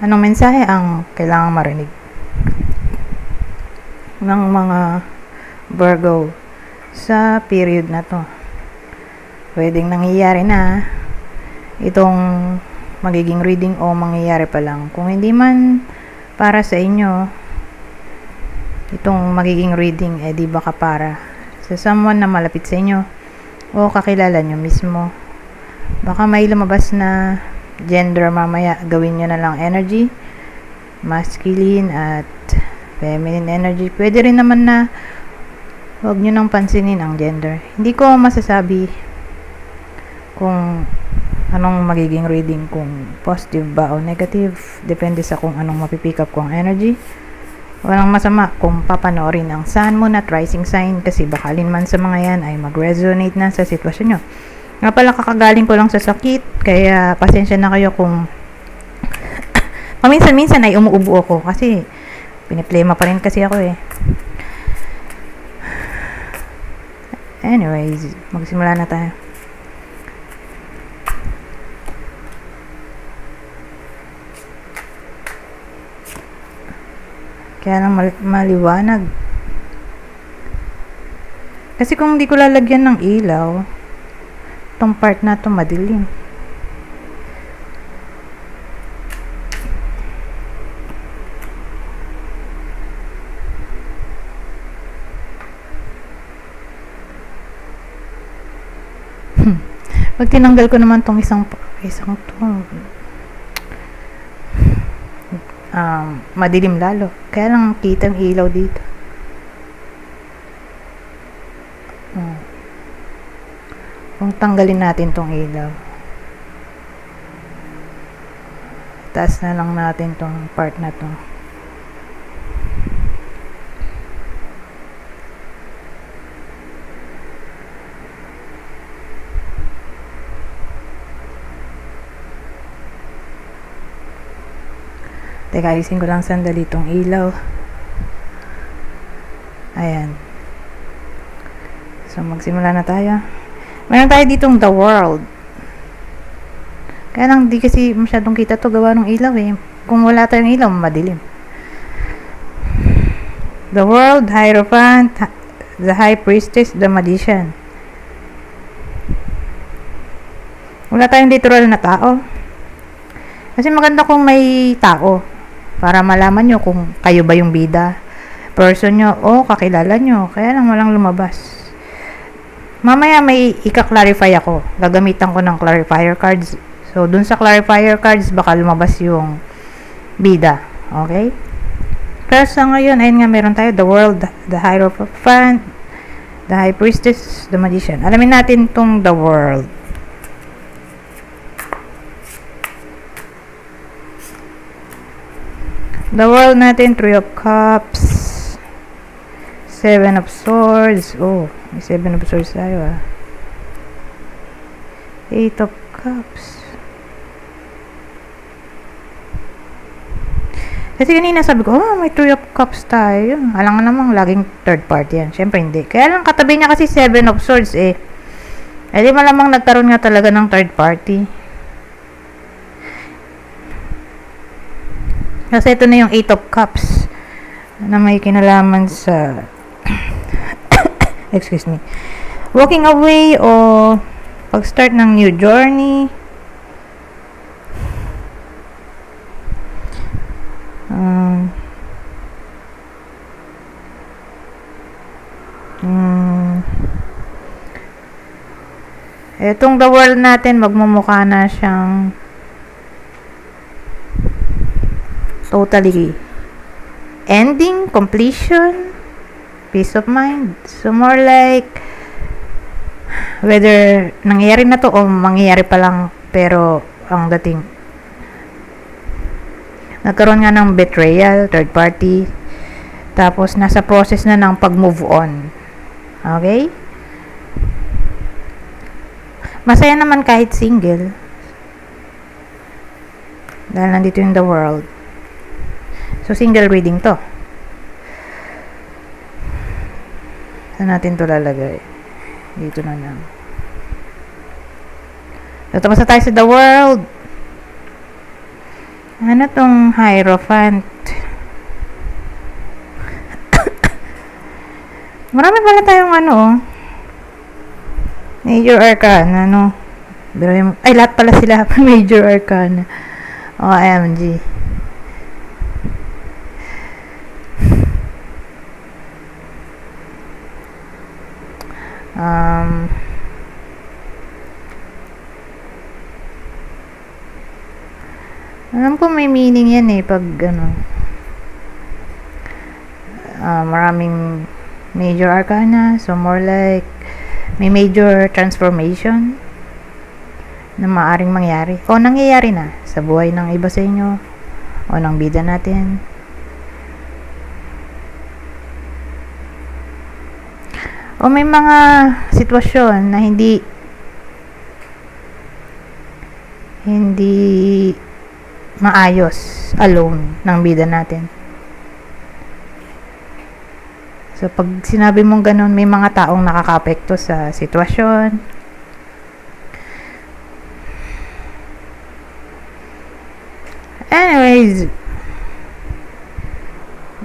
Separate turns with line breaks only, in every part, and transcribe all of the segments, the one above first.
Anong mensahe ang kailangang marinig ng mga Virgo sa period na to? Pwedeng nangyayari na itong magiging reading o mangyayari pa lang. Kung hindi man para sa inyo itong magiging reading, di baka para sa someone na malapit sa inyo o kakilala nyo mismo. Baka may lumabas na gender mamaya, gawin nyo na lang energy, masculine at feminine energy. Pwede rin naman na huwag nyo nang pansinin ang gender. Hindi ko masasabi kung anong magiging reading, kung positive ba o negative. Depende sa kung anong mapipick up kong energy. Walang masama kung papanoorin ang Sun, Moon at Rising sign kasi bakalin man sa mga yan ay mag-resonate na sa sitwasyon nyo. Nga pala, kakagaling ko lang sa sakit, kaya pasensya na kayo kung paminsan-minsan ay umuubo ako kasi piniplema pa rin kasi ako eh. Anyways, magsimula na tayo. Kaya lang maliwanag. Kasi kung di ko lalagyan ng ilaw, itong part na to madilim. Pag tinanggal ko naman tong isang to, madilim lalo. Kaya lang kitang ilaw dito. Kung tanggalin natin tong ilaw, taas na lang natin tong part na to. Teka, ayusin ko lang sandali tong ilaw. Ayan. So, magsimula na tayo. Meron tayo ditong The World. Kaya lang di kasi masyadong kita to gawa ng ilaw eh. Kung wala tayong ilaw, madilim. The World, Hierophant, the High Priestess, the Magician. Wala tayong literal na tao. Kasi maganda kung may tao para malaman nyo kung kayo ba yung bida, person nyo o kakilala nyo. Kaya lang walang lumabas. Mamaya may ika-clarify ako. Gagamitan ko ng clarifier cards. So, dun sa clarifier cards, baka lumabas yung bida. Okay? Pero sa ngayon, ayun nga, meron tayo The World, the Hierophant, the High Priestess, the Magician. Alamin natin tong The World. The World natin, Three of Cups, Seven of Swords. Oh, may Seven of Swords tayo ah. Eight of Cups. Kasi kanina sabi ko, oh, may Three of Cups tayo. Alam nga namang laging third party yan. Siyempre hindi. Kaya lang katabi niya kasi Seven of Swords eh. Eh di malamang nagkaroon nga talaga ng third party. Kasi ito na yung Eight of Cups na may kinalaman sa excuse me, walking away o pag-start ng new journey. Etong The World natin, magmumukha na siyang totally ending, completion, peace of mind. So more like whether nangyayari na to o mangyayari pa lang, pero ang dating nagkaroon nga ng betrayal, third party, tapos nasa process na ng pag-move on. Okay? Masaya naman kahit single dahil nandito yung The World. So, single reading to. Saan natin to lalagay? Dito na lang. So, tapos na tayo sa The World. Ano tong Hierophant? Marami pala tayong ano, Major Arcana, no? Ay, lahat pala sila Major Arcana. OMG. Alam ko may meaning yan pag maraming Major Arcana, so more like may major transformation na maaring mangyari o nangyayari na sa buhay ng iba sa inyo o ng bida natin. O may mga sitwasyon na hindi maayos alone ng bida natin. So, pag sinabi mong ganun, may mga taong nakaka-apekto sa sitwasyon. Anyways,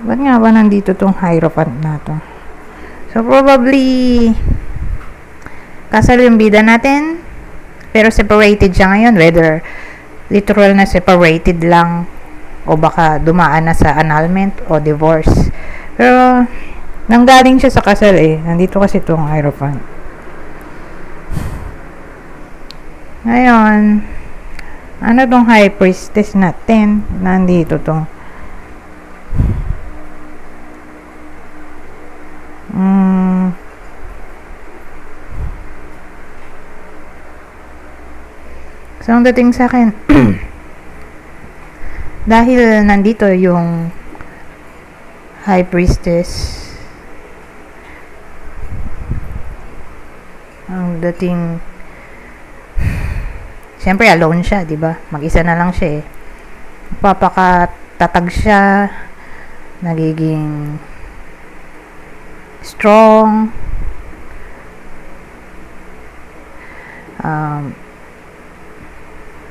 ba't nga ba nandito tong Hierophant na to? So, probably, kasal yung bida natin, pero separated siya ngayon, whether literal na separated lang, o baka dumaan na sa annulment o divorce. Pero, nanggaling siya sa kasal nandito kasi itong Hierophant. Ngayon, ano tong High Priestess natin? Nandito tong so, ang dating sa akin dahil nandito yung High Priestess, ang dating siyempre alone siya, di ba? Mag-isa na lang siya papakatatag siya, nagiging strong,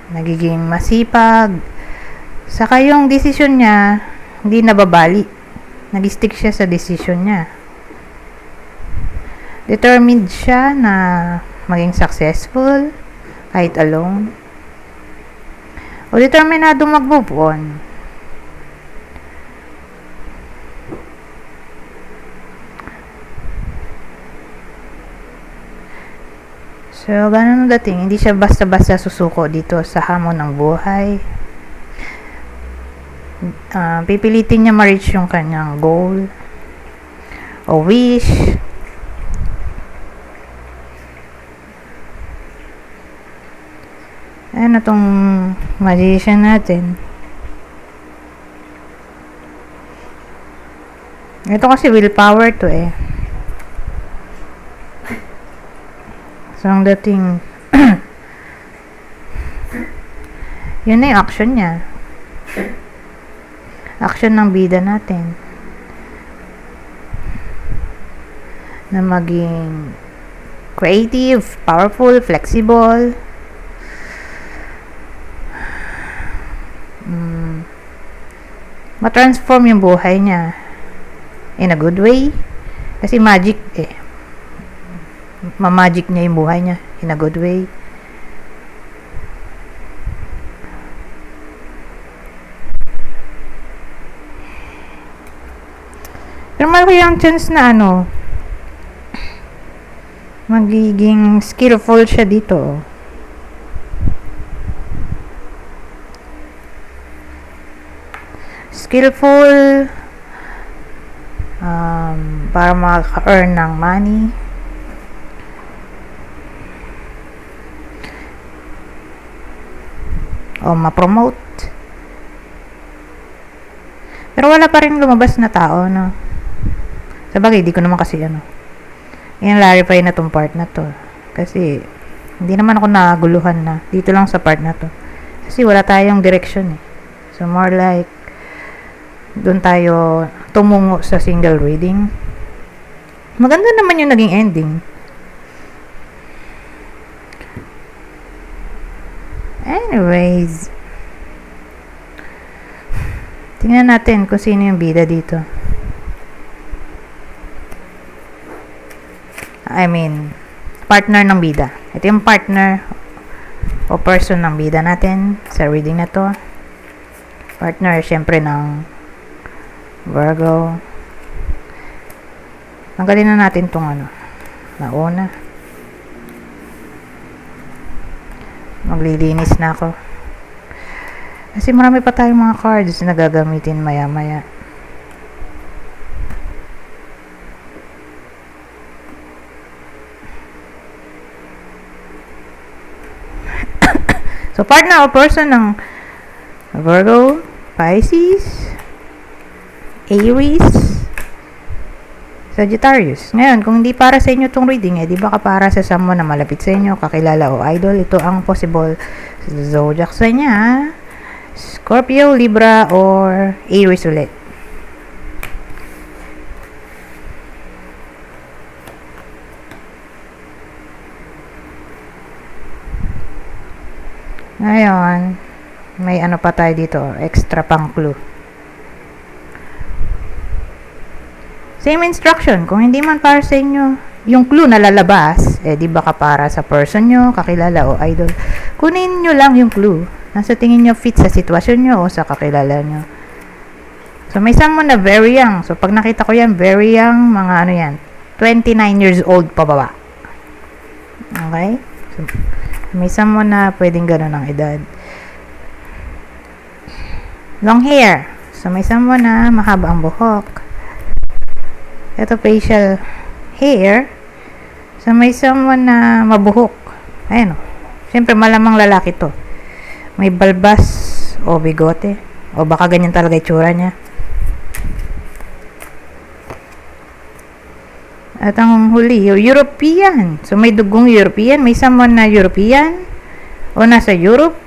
nagiging masipag, saka yung desisyon niya hindi nababali, nag-stick siya sa desisyon niya, determined siya na maging successful kahit alone, o determinado mag-move on. So, ganun ang dating. Hindi siya basta-basta susuko dito sa hamon ng buhay. Pipilitin niya ma-reach yung kanyang goal o wish. Ano tong magician natin? Ito kasi willpower to So, ang dating yun na yung action niya. Action ng bida natin na maging creative, powerful, flexible, ma-transform yung buhay niya in a good way, kasi magic ma-magic niya yung buhay niya in a good way. Pero malaki yung chance na magiging skillful siya dito. Skillful para maka-earn ng money. O ma-promote. Pero wala pa rin lumabas na tao, no? Sabagay, di ko naman kasi i-clarify na tong part na to. Kasi, hindi naman ako naguluhan na dito lang sa part na to. Kasi wala tayong direction So, more like, doon tayo tumungo sa single reading. Maganda naman yung naging ending. Anyways, Tingnan natin kung sino yung bida dito. I mean, partner ng bida. Ito yung partner o person ng bida natin sa reading na to. Partner, syempre, ng Virgo. Tanggalin na natin tong nauna. Maglilinis na ako. Kasi marami pa tayong mga cards na gagamitin maya-maya. So, partner o person ng Virgo, Pisces, Aries, Sagittarius. Ngayon, kung hindi para sa inyo itong reading, di ba para sa someone na malapit sa inyo, kakilala o idol, ito ang possible zodiac sign niya. Scorpio, Libra, or Aries ulit. Ngayon, may pa tayo dito, extra pang clue. Same instruction, kung hindi man para sa inyo, yung clue na lalabas, di ba para sa person nyo, kakilala o idol, kunin nyo lang yung clue. Nasa tingin nyo fit sa sitwasyon nyo o sa kakilala nyo. So, may someone na very young. So, pag nakita ko yan, very young, mga 29 years old pababa. Okay? So, may someone na pwedeng gano'n ang edad. Long hair. So, may someone na mahaba ang buhok. Ito, facial hair. So, may someone na mabuhok. Ayan o. Siyempre, malamang lalaki to. May balbas o bigote. O baka ganyan talaga itsura niya. At ang huli, European. So, may dugong European. May someone na European. O nasa Europe.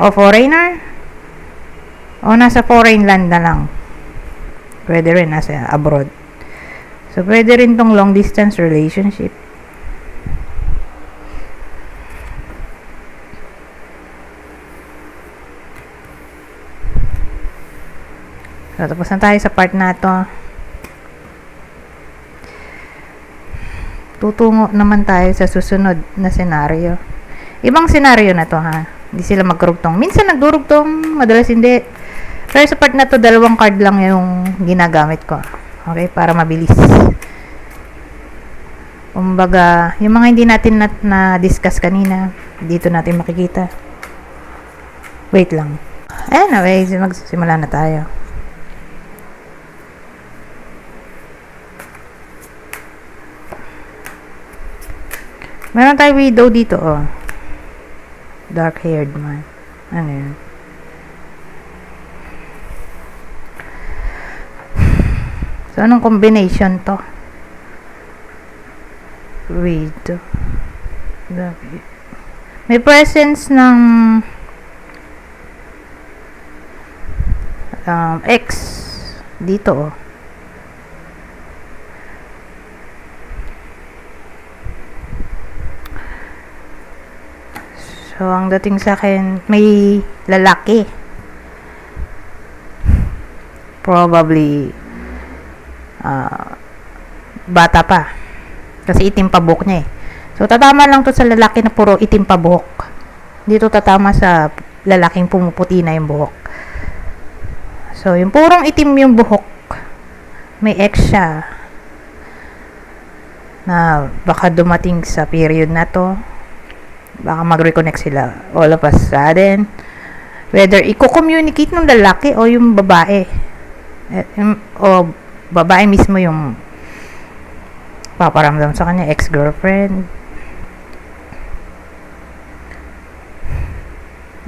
O foreigner. O nasa foreign land na lang. Pwede rin nasa abroad. So, pwede rin tong long distance relationship. So, tapos na tayo sa part na to. Tutungo naman tayo sa susunod na senaryo. Ibang senaryo na to, ha. Hindi sila magkarugtong. Minsan nagdurugtong, madalas hindi. Pero sa part na to, 2 card lang yung ginagamit ko. Okay? Para mabilis. Kumbaga, yung mga hindi natin na-discuss kanina, dito natin makikita. Wait lang. Anyway, magsimula na tayo. Meron tayo widow dito, oh. Dark-haired man. Ano yun? So, anong combination to? Widow. May presence ng X dito, oh. So, ang dating sa akin, may lalaki. Probably, bata pa. Kasi itim pa buhok niya eh. So, tatama lang to sa lalaki na puro itim pa buhok. Dito tatama sa lalaking pumuputi na yung buhok. So, yung purong itim yung buhok, may ex siya na baka dumating sa period na to. Baka mag-reconnect sila all of a sudden. Whether i-communicate ng lalaki o yung babae. O babae mismo yung paparamdam sa kanya, ex-girlfriend.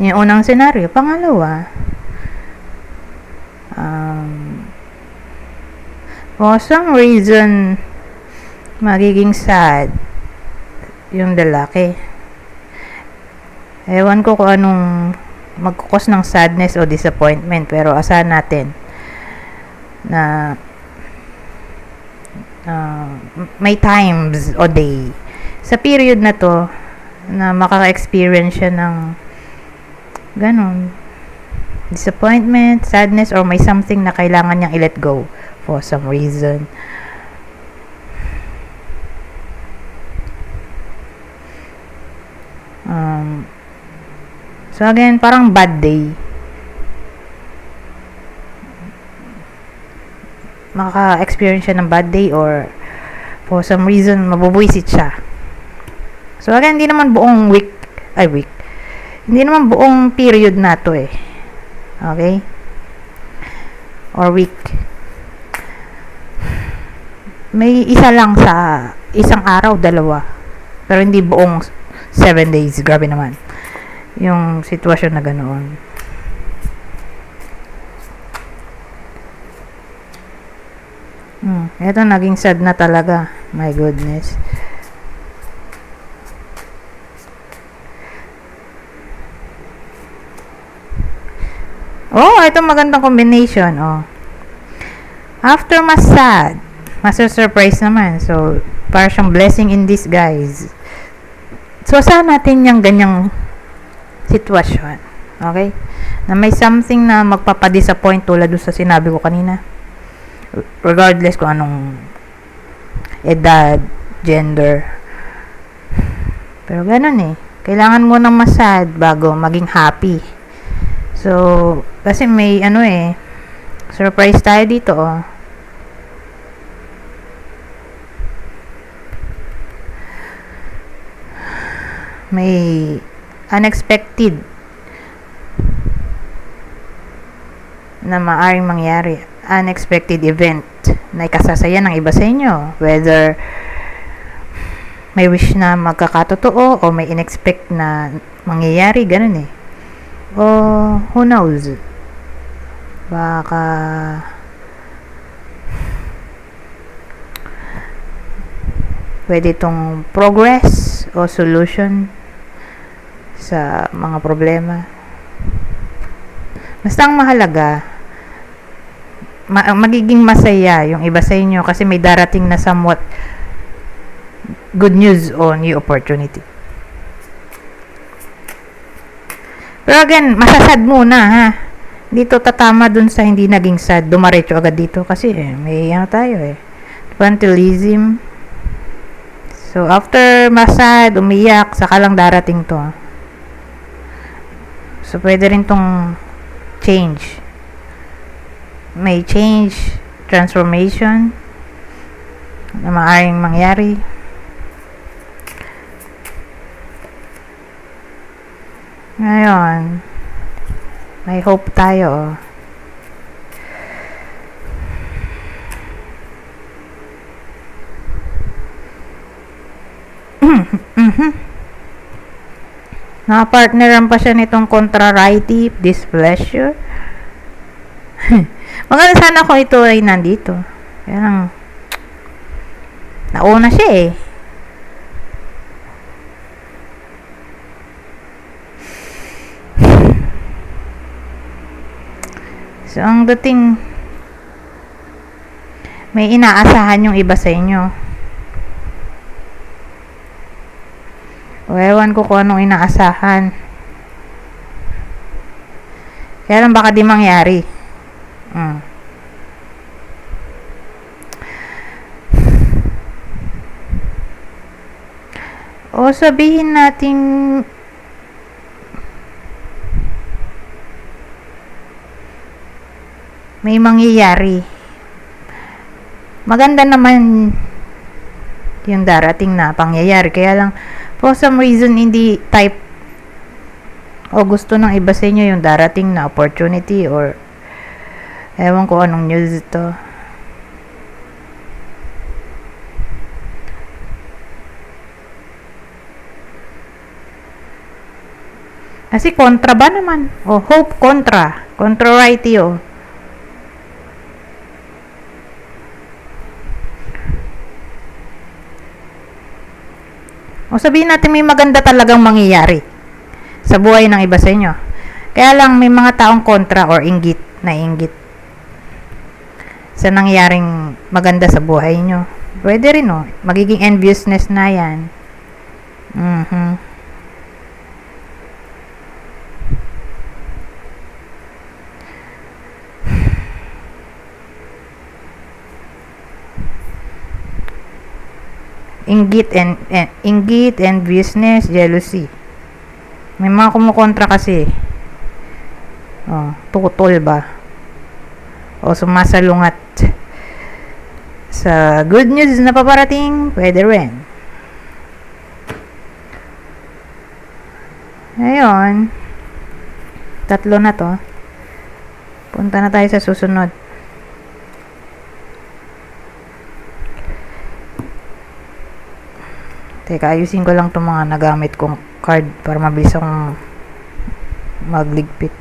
Yung unang senaryo. Pangalawa, for some reason, magiging sad yung lalaki. Ewan ko kung anong magkukos ng sadness o disappointment, pero asahan natin na may times o day sa period na to na makaka-experience siya ng ganon disappointment, sadness, or may something na kailangan niyang i-let go for some reason. So again, parang bad day. Maka-experience siya ng bad day or for some reason mabubuisit siya. So again, hindi naman buong week. Hindi naman buong period na to eh. Okay? Or week. May isa lang sa isang araw, dalawa. Pero hindi buong 7 days. Grabe naman. Yung sitwasyon na ganoon. Eto, naging sad na talaga. My goodness. Oh, ito magandang combination. Oh. After mas sad, surprise naman. So, para siyang blessing in disguise. So, saan natin yung ganyang sitwasyon? Okay? Na may something na magpapadisappoint tulad doon sa sinabi ko kanina. Regardless kung anong edad, gender. Pero ganun eh. Kailangan mo ng masad bago maging happy. So, kasi may surprise tayo dito oh. May unexpected na maaaring mangyari. Unexpected event na ikasasaya ng iba sa inyo. Whether may wish na magkakatotoo o may inexpect na mangyayari, ganun eh. O who knows? Baka pwede itong progress o solution sa mga problema. Basta ang mahalaga, magiging masaya yung iba sa inyo kasi may darating na somewhat good news o new opportunity. Pero again, masasad muna ha. Dito tatama dun sa hindi naging sad. Dumaretso agad dito kasi may tayo infantilism. So after masad, umiyak, saka lang darating to. So pwede rin tong change. May change, transformation na maaaring mangyari. Ngayon, may hope tayo. Nakapartneran pa siya nitong contrariety, displeasure. Maganda sana kung ito ay nandito. Kaya lang, nauna siya eh. So, ang dating, may inaasahan yung iba sa inyo. O, ewan ko kung anong inaasahan. Kaya lang baka di mangyari. O, sabihin natin may mangyayari. Maganda naman yung darating na pangyayari. Kaya lang, for some reason, hindi type o gusto ng iba sa inyo yung darating na opportunity or ewan ko anong news ito. Kasi kontra ba naman? O, hope kontra. Contrariety o. O sabihin natin may maganda talagang mangyayari sa buhay ng iba sa inyo. Kaya lang may mga taong kontra or inggit sa nangyaring maganda sa buhay nyo. Pwede rin magiging enviousness na yan. inggit, enviousness, jealousy. May mga kumukontra kasi. Tutol ba? O sumasalungat. Sa good news na paparating, pwede rin. Ngayon, 3 na to. Punta na tayo sa susunod. Teka, ayusin ko lang itong mga nagamit kong card para mabilis akong magligpit.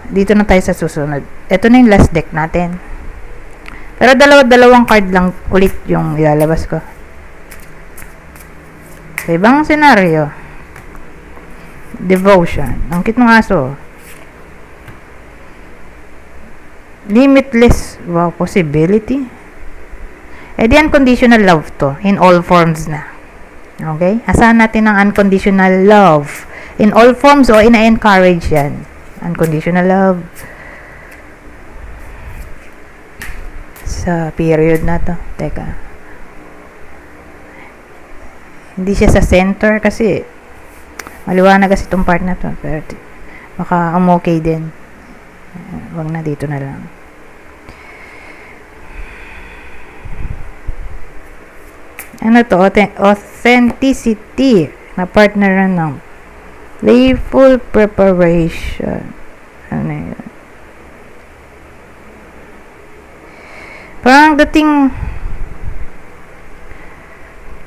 Dito na tayo sa susunod. Ito na yung last deck natin. Pero dalawang card lang ulit yung ilalabas ko. Sa ibang senaryo, devotion. Ang cute ng aso. Limitless. Wow, possibility. Di unconditional love to. In all forms na. Okay? Asahan natin ang unconditional love. In all forms o ina-encourage yan. Unconditional love. Sa period na to. Teka. Hindi siya sa center kasi maliwanag kasi itong part na to. Pero baka okay din. Wag na, dito na lang. Ano to? Authenticity na partner ng playful preparation. Ano yun? Parang dating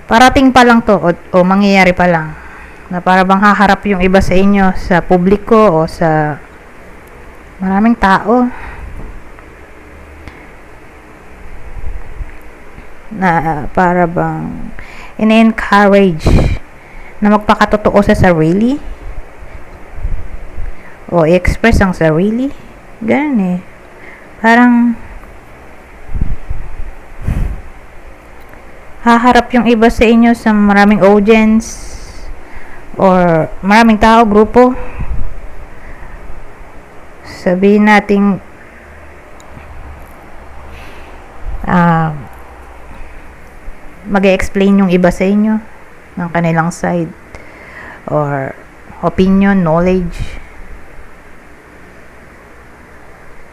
parating pa lang to o mangyayari pa lang na para bang haharap yung iba sa inyo sa publiko o sa maraming tao na para bang ina-encourage na magpakatotoo sa sarili o i-express ang sarili. Ganun eh. Parang haharap yung iba sa inyo sa maraming audience or maraming tao, grupo. Sabihin nating mag-explain yung iba sa inyo ng kanilang side or opinion, knowledge.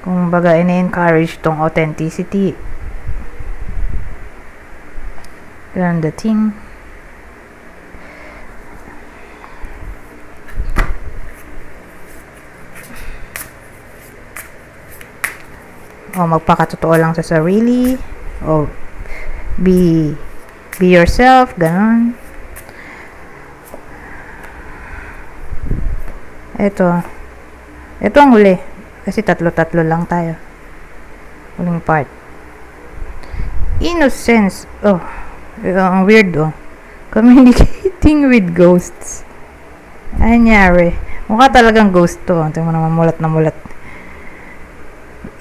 Kung baga ina-encourage tong authenticity. Ganun dating. O magpakatotoo lang sa sarili. O be yourself. Ganun. Ito ang huli. Kasi tatlo lang tayo. Huling part. Innocence. Ang weird communicating with ghosts. Anyari. Mukha talagang ghost to. Tingnan mo naman, mulat na mulat.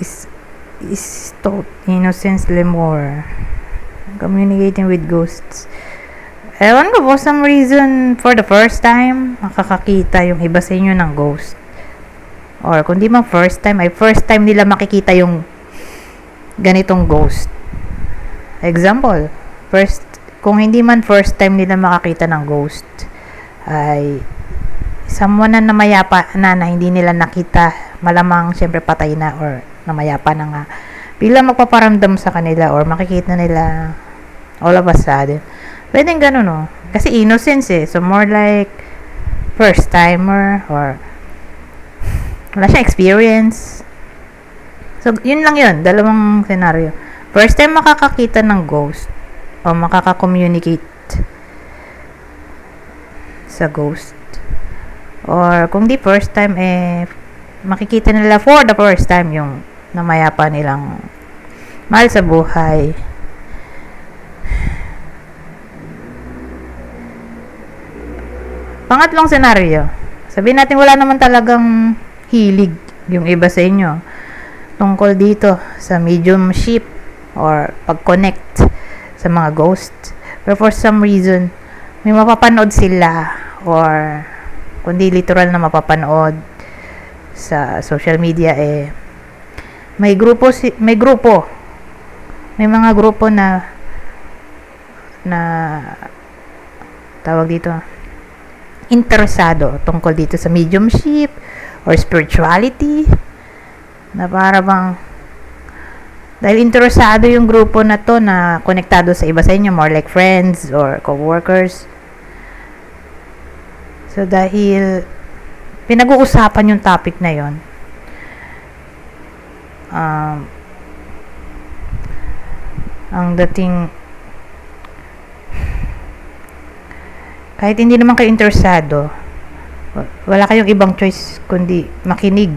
Is to innocence lemur. Communicating with ghosts. Ewan ko, for some reason, for the first time, makakakita yung iba sa inyo ng ghost. Or kung di man first time, ay first time nila makikita yung ganitong ghost. Example, kung hindi man first time nila makakita ng ghost, ay someone na namayapa na hindi nila nakita, malamang syempre patay na or namayapa na nga. Bigla magpaparamdam sa kanila or makikita nila all of a sudden. Pwedeng ganun, no? Kasi innocence eh. So, more like first timer or wala siya experience. So, yun lang yun. Dalawang scenario. First time makakakita ng ghost o makaka-communicate sa ghost. Or kung di first time, makikita nila for the first time yung namayapa nilang mahal sa buhay. Pangatlong senaryo. Sabihin natin wala naman talagang hilig yung iba sa inyo tungkol dito sa mediumship or pag-connect sa mga ghosts. Pero for some reason, may mapapanood sila or kundi literal na mapapanood sa social media may mga grupo na na tawag dito, interesado tungkol dito sa mediumship or spirituality, na para bang dahil interesado yung grupo na to na konektado sa iba sa inyo, more like friends or co-workers. So dahil pinag-uusapan yung topic na yon, ang dating, kahit hindi naman kayo interesado, wala kayong ibang choice kundi makinig.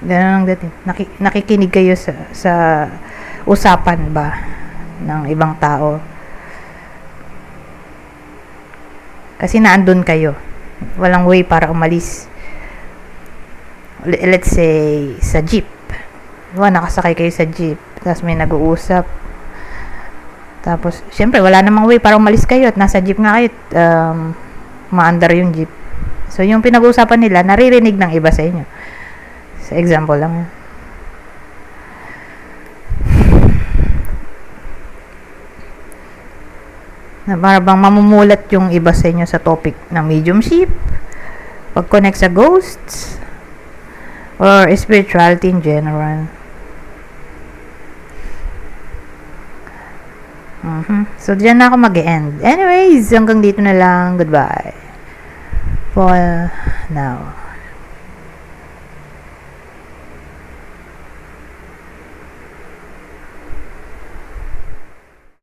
Ganun ang dating. Nakikinig kayo sa usapan ba ng ibang tao. Kasi naandun kayo. Walang way para umalis. Let's say, sa jeep. Nakasakay kayo sa jeep. Tapos may nag-uusap. Tapos, syempre, wala namang way para umalis kayo at nasa jeep nga kayo, maandar yung jeep. So, yung pinag-uusapan nila, naririnig ng iba sa inyo. Sa example lang. Na para bang mamumulat yung iba sa inyo sa topic ng mediumship, pag-connect sa ghosts, or spirituality in general. So, dyan na ako mag-end. Anyways, hanggang dito na lang. Goodbye. For now.